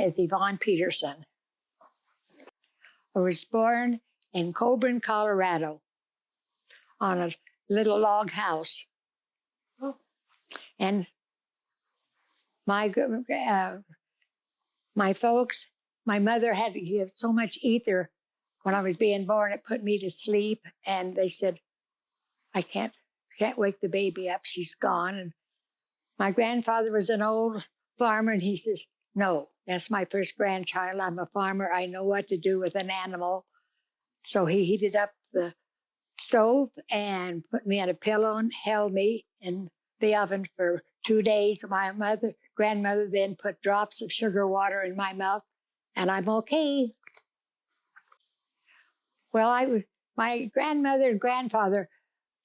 is Yvonne Peterson. I was born in Coburn, Colorado, on a little log house. And my folks, my mother had to give so much ether when I was being born, it put me to sleep. And they said, I can't wake the baby up, she's gone. And my grandfather was an old farmer, and he says, no, that's my first grandchild. I'm a farmer. I know what to do with an animal. So he heated up the stove and put me on a pillow and held me in the oven for 2 days. My grandmother then put drops of sugar water in my mouth, and I'm okay. Well, my grandmother and grandfather,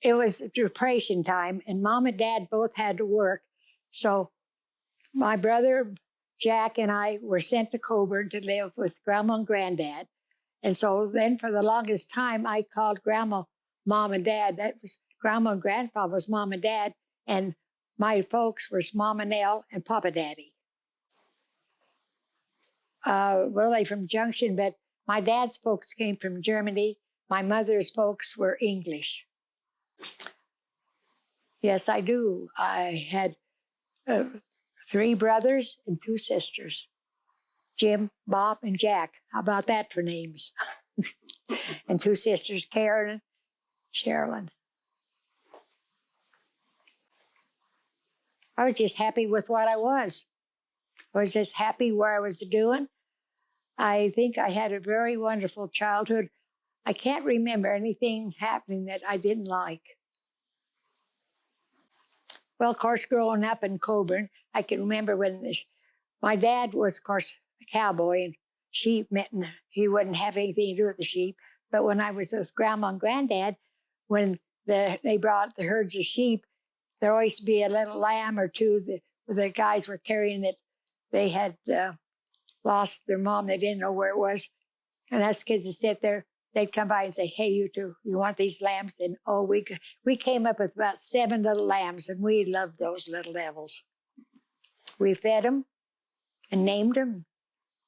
it was Depression time, and Mom and Dad both had to work. So my brother, Jack, and I were sent to Coburn to live with Grandma and Granddad. And so then for the longest time, I called Grandma Mom and Dad. That was Grandma and Grandpa was Mom and Dad, and my folks was Mom and Nell and Papa Daddy. Well, they from Junction, but my dad's folks came from Germany. My mother's folks were English. Yes, I do. I had 3 brothers and 2 sisters, Jim, Bob, and Jack. How about that for names? And 2 sisters, Karen and Sherilyn. I was just happy with what I was. I was just happy where I was doing. I think I had a very wonderful childhood. I can't remember anything happening that I didn't like. Well, of course, growing up in Coburn, I can remember when my dad was, of course, a cowboy and sheep mitten. He wouldn't have anything to do with the sheep. But when I was with Grandma and Granddad, when they brought the herds of sheep, there always used to be a little lamb or 2 that the guys were carrying that they had lost their mom. They didn't know where it was. And us kids would sit there. They'd come by and say, hey, you 2, you want these lambs? And we came up with about 7 little lambs, and we loved those little devils. We fed them and named them.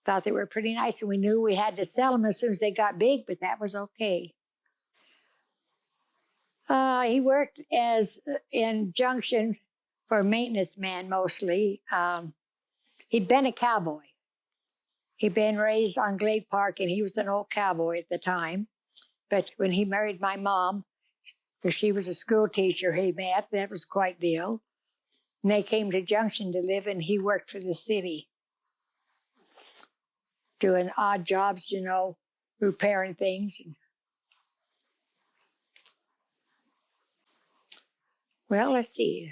Thought they were pretty nice, and we knew we had to sell them as soon as they got big, but that was okay. He worked in Junction for a maintenance man mostly. He'd been a cowboy. He'd been raised on Glade Park, and he was an old cowboy at the time. But when he married my mom, because she was a school teacher he met, that was quite a deal. And they came to Junction to live, and he worked for the city, doing odd jobs, repairing things. Well, let's see.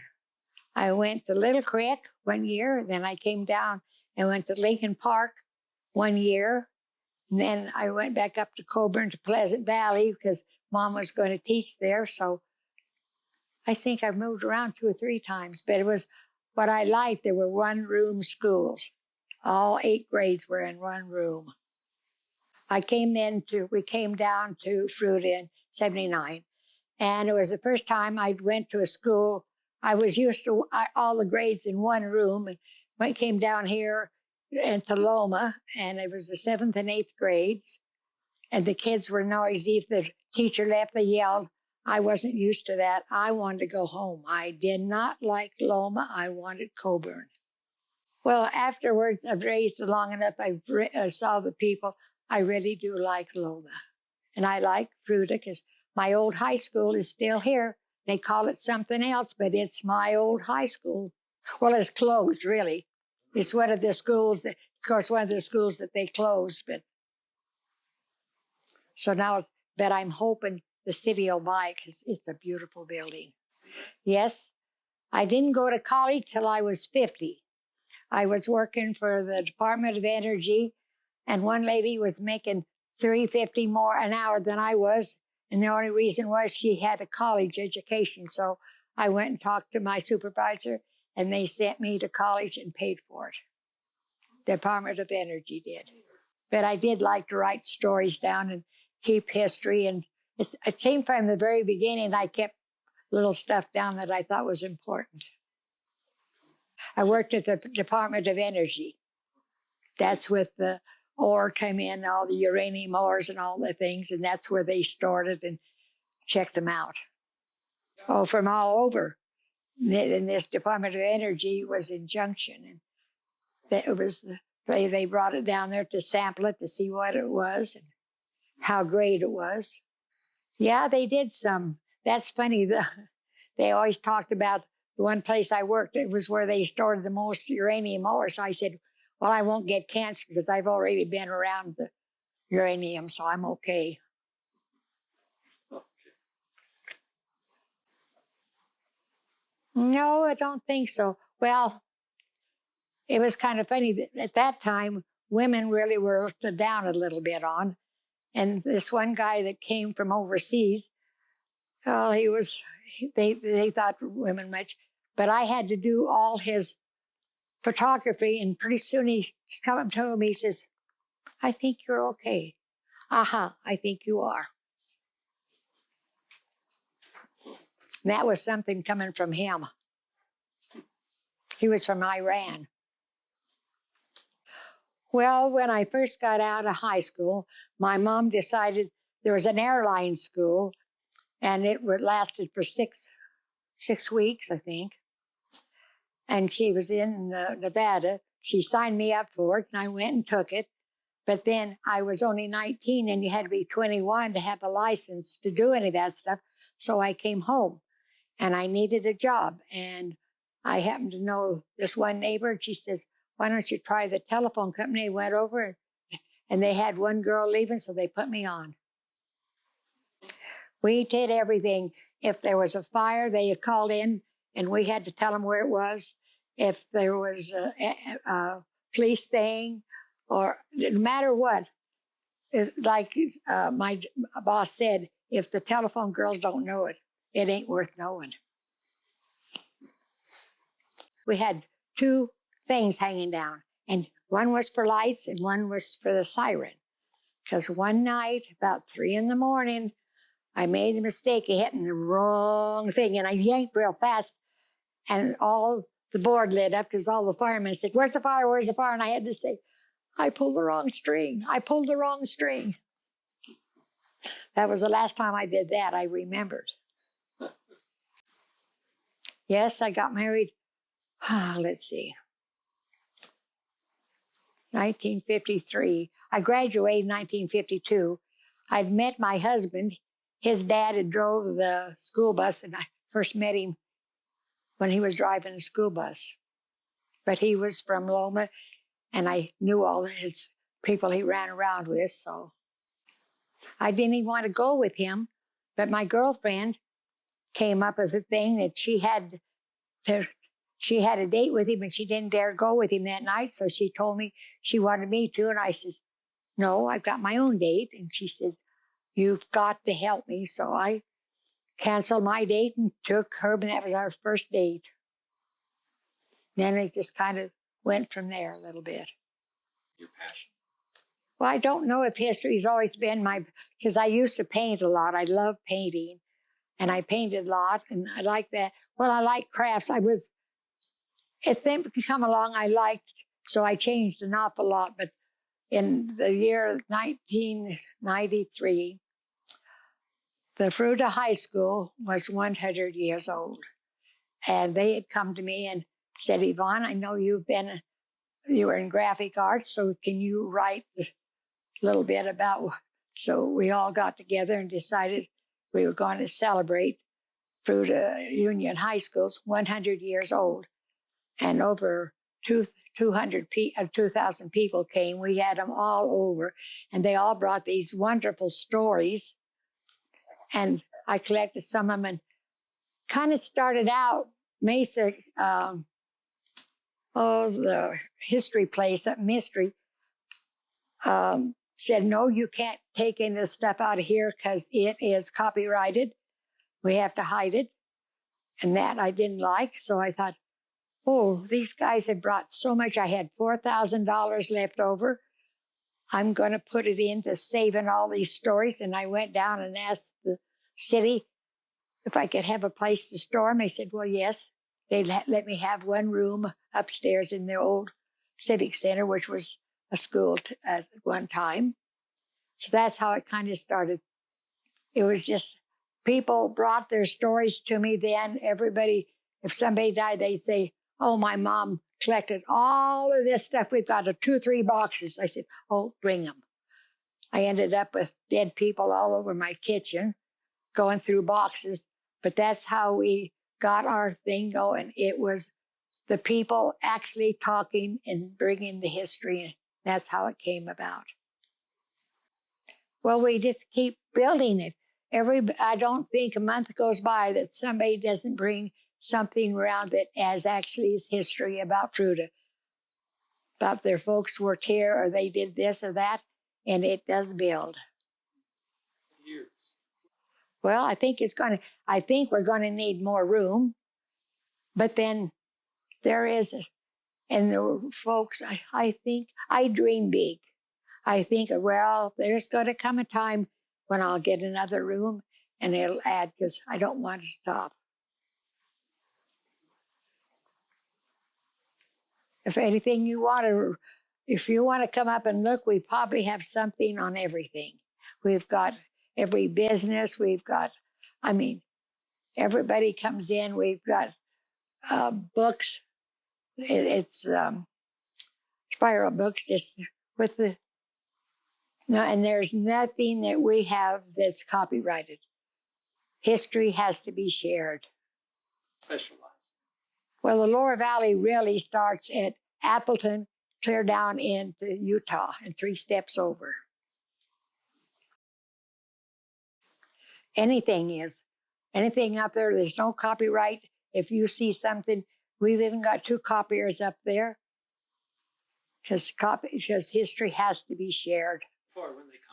I went to Little Creek one year, then I came down and went to Lincoln Park 1 year. And then I went back up to Coburn to Pleasant Valley because Mom was going to teach there. So I think I moved around 2 or 3 times, but it was what I liked. There were 1-room schools. All 8 grades were in 1 room. We came down to Fruita in 79. And it was the first time I went to a school. I was used to all the grades in 1 room. And I came down here in Loma, and it was the 7th and 8th grades. And the kids were noisy. If the teacher left, they yelled. I wasn't used to that. I wanted to go home. I did not like Loma. I wanted Coburn. Well, afterwards, I've raised long enough. I saw the people. I really do like Loma. And I like Fruita because my old high school is still here. They call it something else, but it's my old high school. Well, it's closed, really. It's one of the schools that, of course, one of the schools that they closed. But so now, but I'm hoping the city will buy it because it's a beautiful building. Yes, I didn't go to college till I was 50. I was working for the Department of Energy, and one lady was making $3.50 more an hour than I was. And the only reason was she had a college education. So I went and talked to my supervisor, and they sent me to college and paid for it. The Department of Energy did. But I did like to write stories down and keep history. And it seemed from the very beginning I kept little stuff down that I thought was important. I worked at the Department of Energy. That's with the ore came in, all the uranium ores and all the things, and that's where they stored it and checked them out. Oh, from all over. And this Department of Energy was in Junction, and it was they brought it down there to sample it to see what it was and how great it was. Yeah, they did some. That's funny. They always talked about the one place I worked. It was where they stored the most uranium ore. So I said, well, I won't get cancer because I've already been around the uranium, so I'm okay. No, I don't think so. Well, it was kind of funny that at that time, women really were looked down a little bit on. And this one guy that came from overseas, well, they thought women much, but I had to do all his photography. And pretty soon he come up to me, he says, I think you're okay. Aha, I think you are. And that was something coming from him. He was from Iran. Well, when I first got out of high school, my mom decided there was an airline school, and it lasted for six weeks, I think. And she was in Nevada. She signed me up for it, and I went and took it. But then I was only 19, and you had to be 21 to have a license to do any of that stuff. So I came home, and I needed a job. And I happened to know this one neighbor, and she says, why don't you try the telephone company? I went over, and they had one girl leaving, so they put me on. We did everything. If there was a fire, they called in, and we had to tell them where it was. If there was a police thing, or no matter what, like my boss said, if the telephone girls don't know it, it ain't worth knowing. We had 2 things hanging down, and one was for lights and one was for the siren. Because one night, about 3 a.m, I made the mistake of hitting the wrong thing, and I yanked real fast, and all the board lit up because all the firemen said, where's the fire, where's the fire? And I had to say, I pulled the wrong string. I pulled the wrong string. That was the last time I did that, I remembered. Yes, I got married, let's see, 1953. I graduated in 1952. I'd met my husband. His dad had drove the school bus, and I first met him when he was driving a school bus. But he was from Loma, and I knew all his people he ran around with, so I didn't even want to go with him. But my girlfriend came up with a thing that she had a date with him, and she didn't dare go with him that night, so she told me she wanted me to, and I says, no, I've got my own date. And she said, you've got to help me. So I canceled my date and took her, and that was our first date. Then it just kind of went from there a little bit. Your passion? Well, I don't know if history's always been because I used to paint a lot. I love painting, and I painted a lot, and I like that. Well, I like crafts. As things come along, so I changed an awful lot. But in the year 1993, the Fruita High School was 100 years old. And they had come to me and said, Yvonne, I know you were in graphic arts, so can you write a little bit about, so we all got together and decided we were going to celebrate Fruita Union High School's 100 years old. And over 2,000 people came. We had them all over, and they all brought these wonderful stories. And I collected some of them, and kind of started out, Mesa, the history place, that mystery, said, no, you can't take any of this stuff out of here because it is copyrighted. We have to hide it. And that I didn't like, so I thought, oh, these guys had brought so much. I had $4,000 left over. I'm going to put it into saving all these stories. And I went down and asked the city if I could have a place to store them. They said, well, yes. They'd let me have one room upstairs in their old civic center, which was a school at one time. So that's how it kind of started. It was just people brought their stories to me then. Everybody, if somebody died, they'd say, "Oh, my mom collected all of this stuff. We've got 2 or 3 boxes." I said, "Oh, bring them." I ended up with dead people all over my kitchen going through boxes. But that's how we got our thing going. It was the people actually talking and bringing the history. That's how it came about. Well, we just keep building it. I don't think a month goes by that somebody doesn't bring something around that as actually is history about Fruita, about their folks worked here or they did this or that, and it does build. Years. Well, I think we're going to need more room, but then there is, and the folks, I think, I dream big. I think, well, there's going to come a time when I'll get another room and it'll add because I don't want to stop. If anything if you want to come up and look, we probably have something on everything. We've got every business. I mean, everybody comes in. We've got books. It's spiral books just with the, no, and there's nothing that we have that's copyrighted. History has to be shared. Specialized. Well, the Lower Valley really starts at Appleton, clear down into Utah, and 3 steps over. Anything up there, there's no copyright. If you see something, we've even got 2 copiers up there because history has to be shared.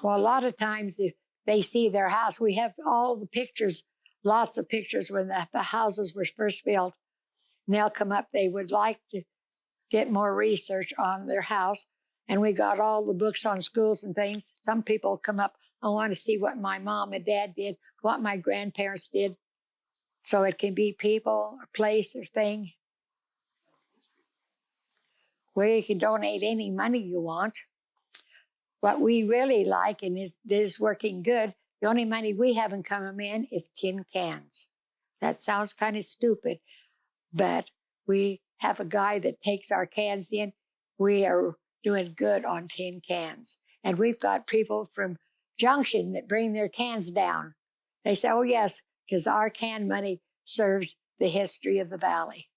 Well, a lot of times if they see their house, we have all the pictures, lots of pictures when the houses were first built. And they'll come up, they would like to get more research on their house. And we got all the books on schools and things. Some people come up, I want to see what my mom and dad did, what my grandparents did. So it can be people, or place, or thing. Where you can donate any money you want. What we really like, and is working good, the only money we haven't come in is tin cans. That sounds kind of stupid, but we have a guy that takes our cans in. We are doing good on tin cans. And we've got people from Junction that bring their cans down. They say, "Oh, yes, because our can money serves the history of the valley."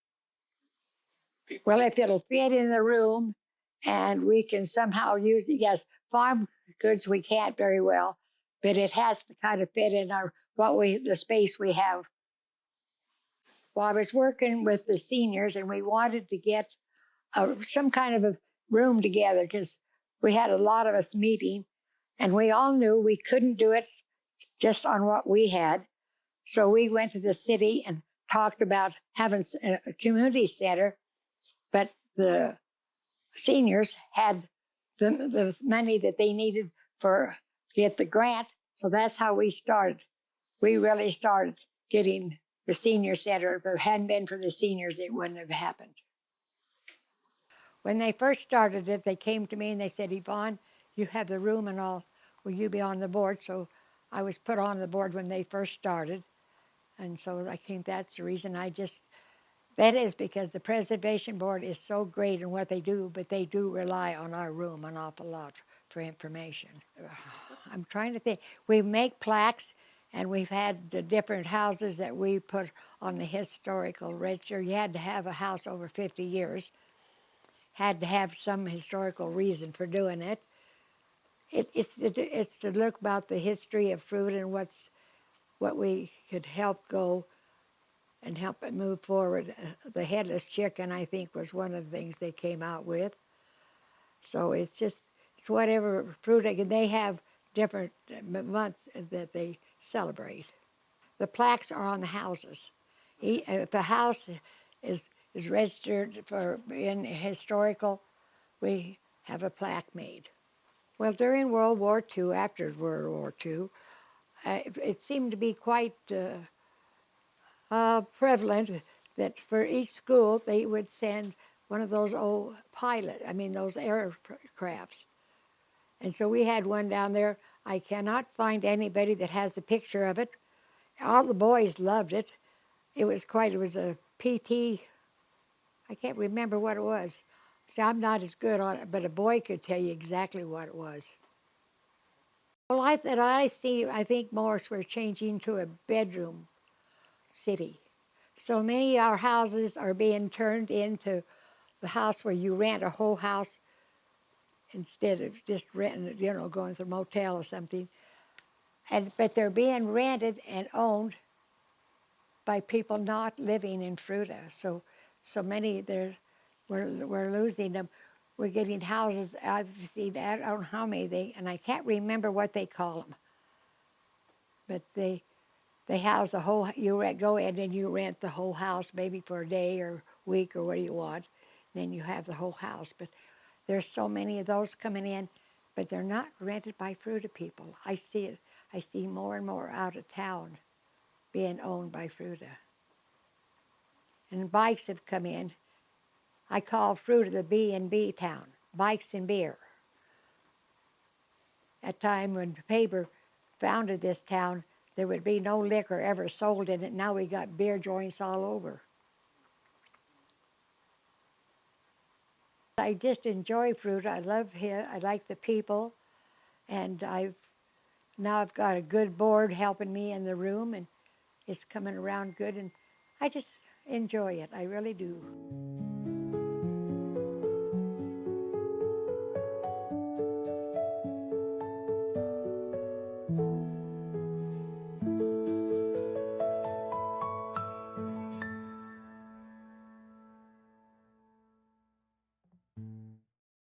Well, if it'll fit in the room and we can somehow use it, yes, farm goods we can't very well, but it has to kind of fit in the space we have. Well, I was working with the seniors and we wanted to get some kind of a room together because we had a lot of us meeting and we all knew we couldn't do it just on what we had. So we went to the city and talked about having a community center, but the seniors had the money that they needed to get the grant. So that's how we started. We really started getting the senior center. If it hadn't been for the seniors, it wouldn't have happened. When they first started it, they came to me and they said, "Yvonne, you have the room and all. Will you be on the board?" So I was put on the board when they first started. And so I think that's the reason that is because the Preservation Board is so great in what they do, but they do rely on our room an awful lot for information. I'm trying to think. We make plaques, and we've had the different houses that we put on the historical register. You had to have a house over 50 years, had to have some historical reason for doing it. It's to look about the history of fruit and what we could help go and help it move forward. The headless chicken, I think, was one of the things they came out with. So it's whatever fruit they have different months that they celebrate. The plaques are on the houses. If a house is registered in historical, we have a plaque made. Well, during World War II, after World War II, it seemed to be quite prevalent that for each school they would send one of those old those aircrafts. And so we had one down there. I cannot find anybody that has a picture of it. All the boys loved it. It was a PT, I can't remember what it was. See, I'm not as good on it, but a boy could tell you exactly what it was. Well, I think Morris, we're changing to a bedroom city. So many of our houses are being turned into the house where you rent a whole house instead of just renting it, going to a motel or something. But they're being rented and owned by people not living in Fruita. So many we're losing them. We're getting houses. I've seen, I don't know how many and I can't remember what they call them. But they house the whole. Go in and you rent the whole house, maybe for a day or week or what do you want. Then you have the whole house. But there's so many of those coming in, but they're not rented by Fruita people. I see it. I see more and more out of town being owned by Fruita. And bikes have come in. I call Fruita the B&B town, bikes and beer. At time when Faber founded this town, there would be no liquor ever sold in it. Now we got beer joints all over. I just enjoy Fruita. I love here. I like the people, and now I've got a good board helping me in the room, and it's coming around good, and I just enjoy it. I really do.